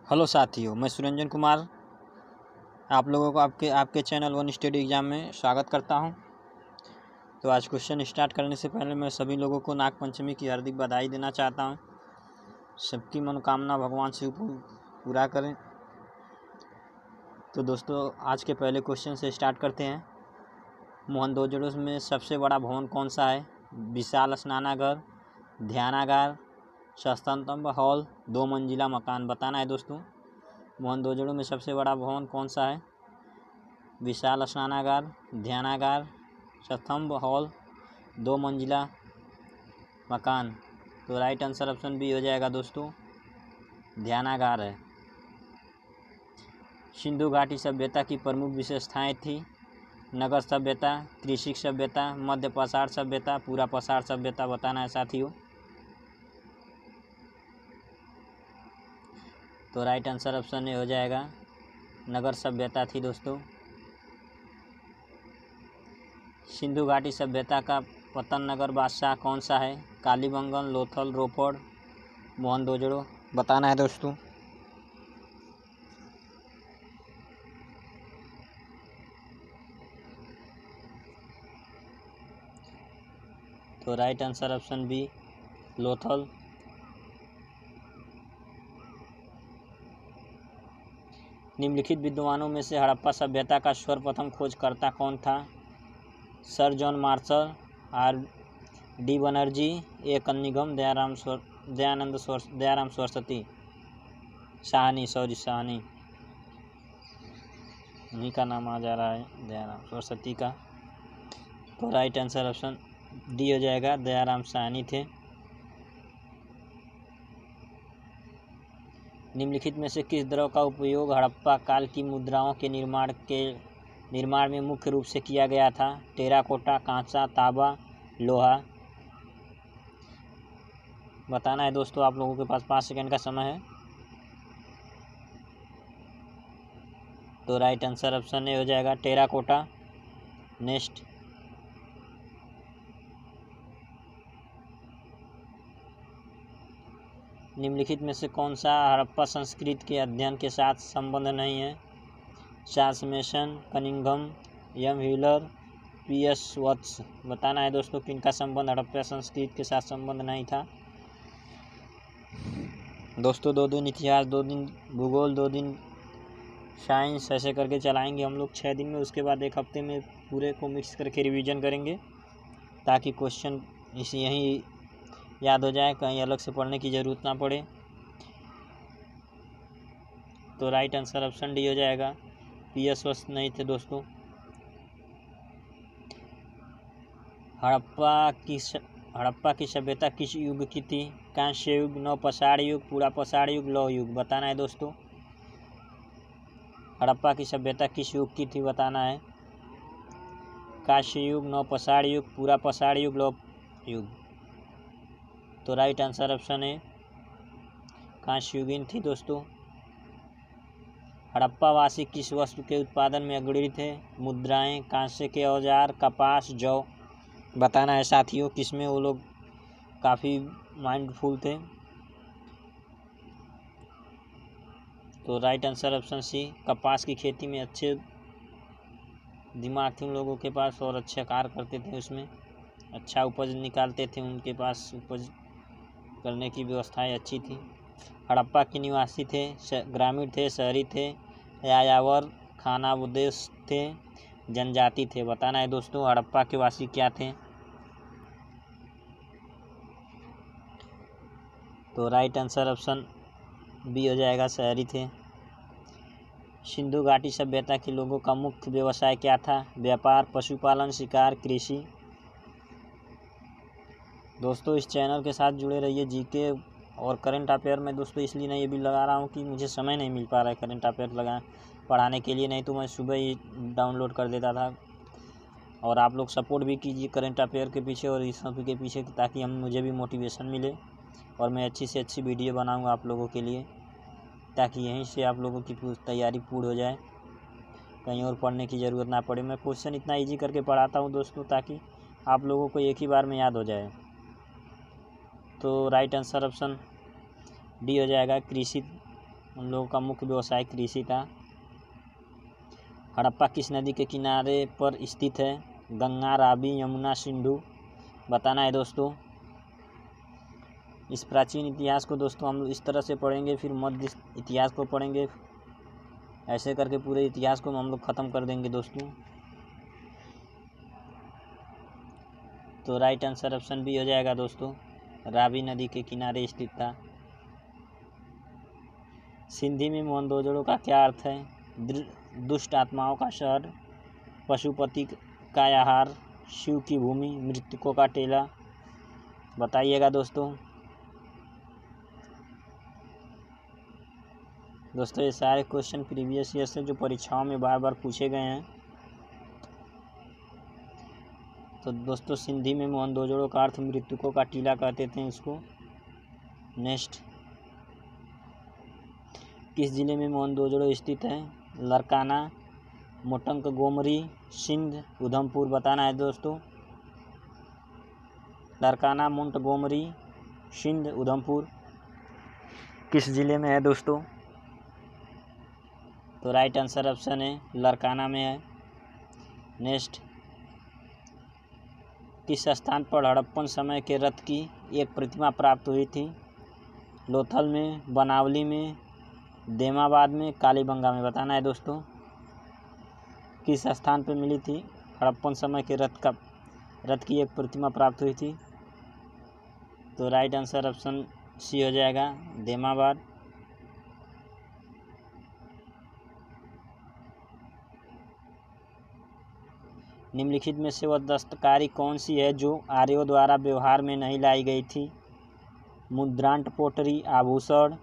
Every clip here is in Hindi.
हेलो साथियों, मैं सुरंजन कुमार आप लोगों को आपके चैनल वन स्टडी एग्ज़ाम में स्वागत करता हूं। तो आज क्वेश्चन स्टार्ट करने से पहले मैं सभी लोगों को नाग पंचमी की हार्दिक बधाई देना चाहता हूं। सबकी मनोकामना भगवान शिव पूरा करें। तो दोस्तों, आज के पहले क्वेश्चन से स्टार्ट करते हैं। मोहनजोदड़ो में सबसे बड़ा भवन कौन सा है? विशाल स्नानागार, ध्यानागार, शस्त्रस्तंभ हॉल, 2 मंजिला मकान। बताना है दोस्तों, मोहनजोदड़ो में सबसे बड़ा भवन कौन सा है? विशाल स्नानागार, ध्यानागार, स्तंभ हॉल, 2 मंजिला मकान। तो राइट आंसर ऑप्शन बी हो जाएगा दोस्तों, ध्यानागार है। सिंधु घाटी सभ्यता की प्रमुख विशेषताएं थी? नगर सभ्यता, कृषि सभ्यता, मध्य पसार सभ्यता, पूरा पसार सभ्यता। बताना है साथियों। तो राइट आंसर ऑप्शन ए हो जाएगा, नगर सभ्यता थी दोस्तों। सिंधु घाटी सभ्यता का पतन नगर बादशाह कौन सा है? कालीबंगन, लोथल, रोपड़, मोहनजोदड़ो। बताना है दोस्तों। तो right answer option B, Lothal. निम्नलिखित विद्वानों में से हड़प्पा सभ्यता का सर्वप्रथम खोजकर्ता कौन था? Sir John Marshall, R D Banerjee, A Cunningham, Dayaram Saraswati Sahni. उन्हीं का नाम आ जा रहा है, दयाराम सरस्वती का। तो राइट आंसर ऑप्शन डी हो जाएगा, दयाराम साहनी थे। निम्नलिखित में से किस द्रव का उपयोग हड़प्पा काल की मुद्राओं के निर्माण में मुख्य रूप से किया गया था? टेराकोटा, कांसा, तांबा, लोहा। बताना है दोस्तों। आप लोगों के पास 5 सेकंड का समय है। तो राइट आंसर ऑप्शन ए हो जाएगा, टेराकोटा। नेक्स्ट, निम्नलिखित में से कौन सा हड़प्पा संस्कृति के अध्ययन के साथ संबंध नहीं है? Charles Masson, Cunningham, M Wheeler, P S Vats. बताना है दोस्तों, किनका संबंध हड़प्पा संस्कृति के साथ संबंध नहीं था। दोस्तों, 2 दिन इतिहास, 2 दिन भूगोल, 2 दिन साइंस, ऐसे करके चलाएंगे हम लोग 6 दिन में। उसके बाद 1 हफ्ते में पूरे को मिक्स करके रिवीजन करेंगे, ताकि क्वेश्चन यहीं याद हो जाए, कहीं अलग से पढ़ने की ज़रूरत ना पड़े। तो राइट आंसर ऑप्शन डी हो जाएगा, पी एस वत्स नहीं थे दोस्तों। हड़प्पा की सभ्यता किस युग की थी? कांस्य युग, नवपसार युग, पूरा पसार युग, लौह युग। बताना है दोस्तों, हड़प्पा की सभ्यता किस युग की थी? बताना है। कांस्य युग, नवपसार युग, पूरा पसार युग, लौह युग। तो राइट आंसर ऑप्शन है, कांस्य युगीन थी दोस्तों। हड़प्पा वासी किस वस्तु के उत्पादन में अग्रणी थे? मुद्राएं, कांस्य के औजार, कपास, जौ। बताना है साथियों, किसमें वो लोग काफ़ी माइंडफुल थे। तो राइट आंसर ऑप्शन सी, कपास की खेती में अच्छे दिमाग थे उन लोगों के पास, और अच्छे कार्य करते थे, उसमें अच्छा उपज निकालते थे। उनके पास उपज करने की व्यवस्थाएं अच्छी थी। हड़प्पा के निवासी थे, ग्रामीण थे, शहरी थे, यायावर, खानाबदोश थे, जनजाति थे। बताना है दोस्तों, हड़प्पा के वासी क्या थे? तो राइट आंसर ऑप्शन बी हो जाएगा, शहरी थे। सिंधु घाटी सभ्यता के लोगों का मुख्य व्यवसाय क्या था? व्यापार, पशुपालन, शिकार, कृषि। दोस्तों, इस चैनल के साथ जुड़े रहिए। जीके और करंट अफेयर में दोस्तों इसलिए नहीं ये भी लगा रहा हूँ कि मुझे समय नहीं मिल पा रहा है करंट अफेयर पढ़ाने के लिए, नहीं तो मैं सुबह ही डाउनलोड कर देता था। और आप लोग सपोर्ट भी कीजिए करंट अफेयर के पीछे और इस सब के पीछे, ताकि मुझे भी मोटिवेशन मिले और मैं अच्छी से अच्छी वीडियो बनाऊँगा आप लोगों के लिए, ताकि यहीं से आप लोगों की तैयारी पूरी हो जाए, कहीं और पढ़ने की ज़रूरत ना पड़े। मैं क्वेश्चन इतना इजी करके पढ़ाता हूँ दोस्तों, ताकि आप लोगों को एक ही बार में याद हो जाए। तो राइट आंसर ऑप्शन डी हो जाएगा, कृषि उन लोगों का मुख्य व्यवसाय कृषि था। हड़प्पा किस नदी के किनारे पर स्थित है? गंगा, रावी, यमुना, सिंधु बताना है दोस्तों। इस प्राचीन इतिहास को दोस्तों हम इस तरह से पढ़ेंगे, फिर मध्य इतिहास को पढ़ेंगे, ऐसे करके पूरे इतिहास को हम लोग ख़त्म कर देंगे दोस्तों। तो राइट आंसर ऑप्शन बी हो जाएगा दोस्तों, रावी नदी के किनारे स्थित था। सिंधी में मोहनजोदड़ो का क्या अर्थ है? दुष्ट आत्माओं का शहर, पशुपति का आहार, शिव की भूमि, मृतकों का टेला बताइएगा दोस्तों। दोस्तों ये सारे क्वेश्चन प्रीवियस ईयर से जो परीक्षाओं में बार बार पूछे गए हैं। तो दोस्तों सिंधी में मोहनजोदड़ो का अर्थ मृतकों का टीला कहते थे इसको। नेक्स्ट, किस जिले में मोहनजोदड़ो स्थित है? लरकाना, मोटंक गोमरी, सिंध, उधमपुर बताना है दोस्तों। लरकाना, मोंट गोमरी, सिंध, उधमपुर किस जिले में है दोस्तों? तो राइट आंसर ऑप्शन है लरकाना में है। नेक्स्ट, किस स्थान पर हड़प्पन समय के रथ की एक प्रतिमा प्राप्त हुई थी? लोथल में, बनावली में, देमाबाद में, कालीबंगा में बताना है दोस्तों। किस स्थान पर मिली थी हड़प्पन समय के रथ की एक प्रतिमा प्राप्त हुई थी? तो राइट आंसर ऑप्शन सी हो जाएगा, देमाबाद। निम्नलिखित में से वह दस्तकारी कौन सी है जो आर्यों द्वारा व्यवहार में नहीं लाई गई थी? मुद्रांक पोटरी, आभूषण,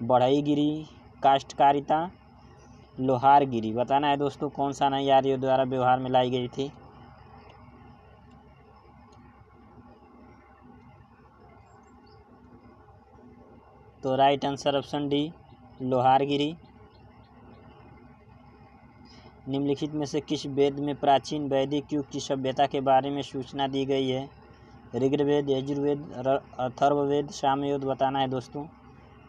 बढ़ईगिरी, काष्ठकारिता, लोहारगिरी बताना है दोस्तों। कौन सा नहीं आर्यों द्वारा व्यवहार में लाई गई थी? तो राइट आंसर ऑप्शन डी, लोहारगिरी। निम्नलिखित में से किस वेद में प्राचीन वैदिक युग की सभ्यता के बारे में सूचना दी गई है? ऋग्वेद, यजुर्वेद, अथर्ववेद, सामवेद बताना है दोस्तों।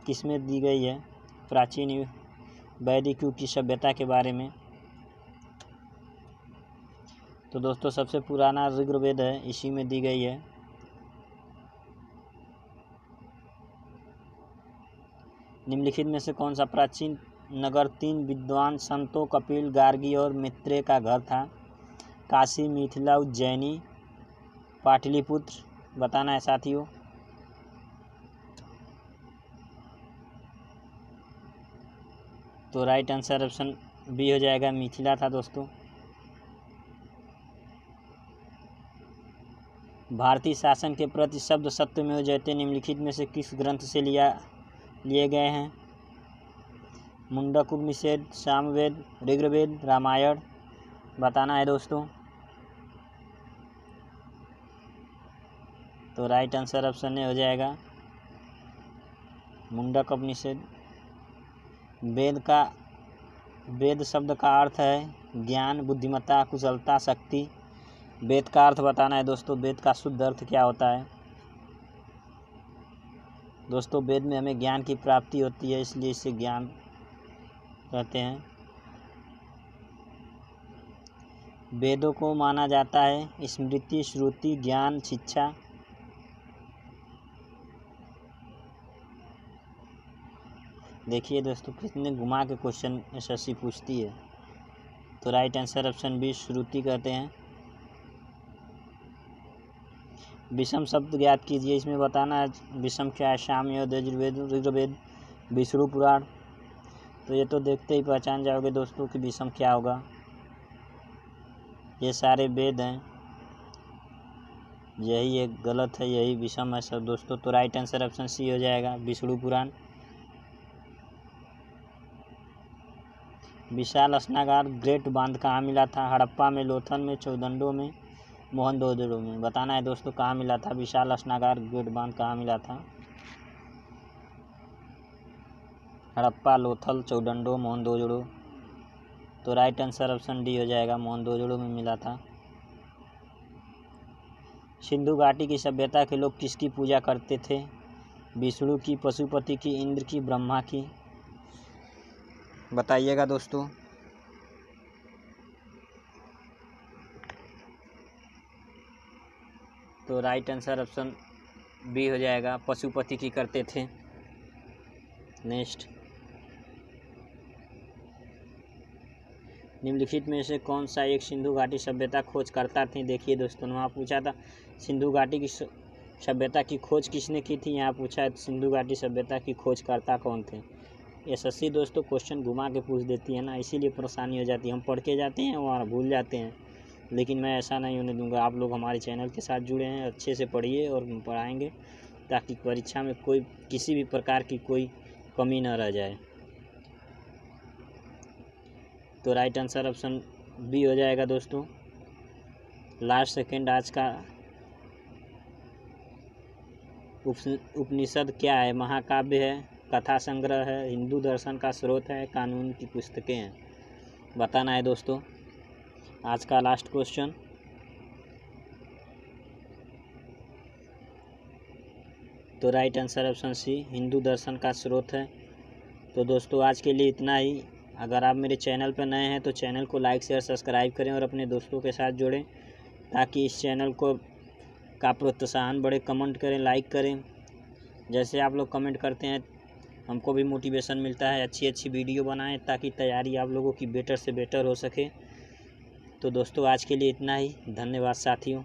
किस में दी गई है प्राचीन वैदिक युग की सभ्यता के बारे में? तो दोस्तों सबसे पुराना ऋग्वेद है, इसी में दी गई है। निम्नलिखित में से कौन सा प्राचीन नगर 3 विद्वान संतों कपिल, गार्गी और मैत्रेय का घर था? काशी, मिथिला, उज्जैनी, पाटलिपुत्र बताना है साथियों। तो राइट आंसर ऑप्शन बी हो जाएगा, मिथिला था दोस्तों। भारतीय शासन के प्रति शब्द सत्यमेव जयते निम्नलिखित में से किस ग्रंथ से लिए गए हैं? मुंडक उपनिषद, सामवेद, ऋग्वेद, रामायण बताना है दोस्तों। तो राइट आंसर ऑप्शन ए हो जाएगा, मुंडक उपनिषद। वेद शब्द का अर्थ है ज्ञान, बुद्धिमत्ता, कुशलता, शक्ति। वेद का अर्थ बताना है दोस्तों। वेद का शुद्ध अर्थ क्या होता है? दोस्तों वेद में हमें ज्ञान की प्राप्ति होती है, इसलिए इसे ज्ञान कहते हैं। वेदों को माना जाता है स्मृति, श्रुति, ज्ञान, शिक्षा। देखिए दोस्तों कितने घुमा के क्वेश्चन एसएससी पूछती है। तो राइट आंसर ऑप्शन बी, श्रुति कहते हैं। विषम शब्द ज्ञात कीजिए, इसमें बताना है विषम क्या है? सामवेद, यजुर्वेद, ऋग्वेद, विष्णु पुराण। तो ये तो देखते ही पहचान जाओगे दोस्तों कि विषम क्या होगा। ये सारे वेद हैं, यही एक गलत है, यही विषम है सब दोस्तों। तो राइट आंसर ऑप्शन सी हो जाएगा, विष्णु पुराण। विशाल स्नागार ग्रेट बांध कहाँ मिला था? हड़प्पा में, लोथल में, चौदंडो में, मोहनजोदड़ो में बताना है दोस्तों कहाँ मिला था विशाल स्नागार ग्रेट बांध कहाँ मिला था? हड़प्पा, लोथल, चौदंडो, मोहनजोदड़ो। तो राइट आंसर ऑप्शन डी हो जाएगा, मोहनजोदड़ो में मिला था। सिंधु घाटी की सभ्यता के लोग किसकी पूजा करते थे? विष्णु की, पशुपति की, इंद्र की, ब्रह्मा की। बताइएगा दोस्तों। तो राइट आंसर ऑप्शन बी हो जाएगा, पशुपति की करते थे। नेक्स्ट, निम्नलिखित में से कौन सा एक सिंधु घाटी सभ्यता खोज करता थी। देखिए दोस्तों, वहाँ पूछा था सिंधु घाटी की सभ्यता की खोज किसने की थी। यहाँ पूछा है सिंधु घाटी सभ्यता की खोज करता कौन थे। एसएससी दोस्तों क्वेश्चन घुमा के पूछ देती है ना, इसीलिए परेशानी हो जाती है। हम पढ़ के जाते हैं वहाँ भूल जाते हैं, लेकिन मैं ऐसा नहीं होने दूंगा। आप लोग हमारे चैनल के साथ जुड़े हैं, अच्छे से पढ़िए और पढ़ाएंगे ताकि परीक्षा में कोई किसी भी प्रकार की कोई कमी न रह जाए। तो राइट आंसर ऑप्शन बी हो जाएगा दोस्तों। लास्ट सेकंड, आज का उपनिषद क्या है। महाकाव्य है, कथा संग्रह है, हिंदू दर्शन का स्रोत है, कानून की पुस्तकें हैं। बताना है दोस्तों। आज का लास्ट क्वेश्चन, तो right answer option C, Hindu दर्शन का स्रोत है। तो दोस्तों आज के लिए इतना ही। अगर आप मेरे चैनल पर नए हैं तो चैनल को लाइक शेयर सब्सक्राइब करें और अपने दोस्तों के साथ जोड़ें ताकि इस चैनल को का प्रोत्साहन बढ़े। कमेंट करें, लाइक करें। जैसे आप लोग कमेंट करते हैं हमको भी मोटिवेशन मिलता है, अच्छी अच्छी वीडियो बनाएं ताकि तैयारी आप लोगों की बेटर से बेटर हो सके। तो दोस्तों आज के लिए इतना ही। धन्यवाद साथियों।